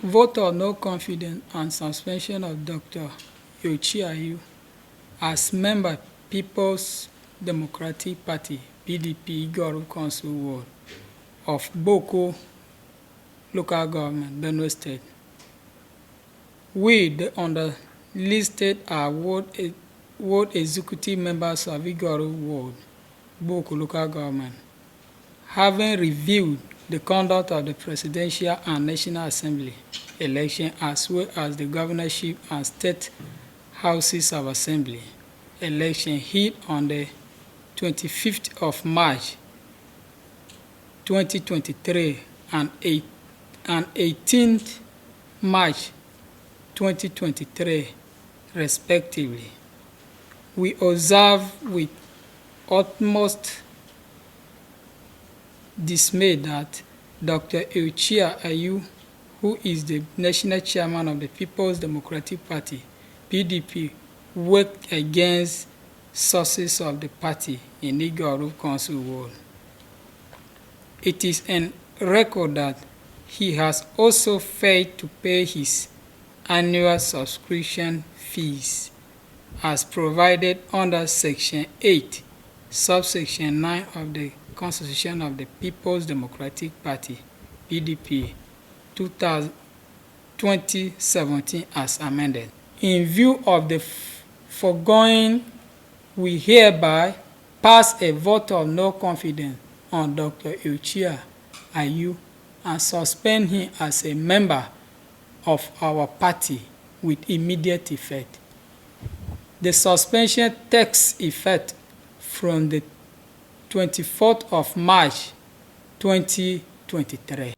Vote of no confidence and suspension of Dr. Iyorchia Ayu as member People's Democratic Party (PDP) Igoro Council Ward of Boko Local Government, Benue State. We, the underlisted, are ward executive members of Igoro Ward, Boko Local Government, having reviewed the conduct of the Presidential and National Assembly election as well as the governorship and state houses of assembly election held on the 25th of March 2023 and 18th March 2023 respectively. We observe with utmost dismay that Dr. Iyorchia Ayu, who is the national chairman of the People's Democratic Party (PDP), worked against sources of the party in Igoro Council Ward. It is on record that he has also failed to pay his annual subscription fees as provided under Section 8, subsection 9 of the Constitution of the People's Democratic Party (PDP) 2017 as amended. In view of the foregoing, we hereby pass a vote of no confidence on Dr. Iyorchia Ayu and suspend him as a member of our party with immediate effect. The suspension takes effect from the 24th of March 2023.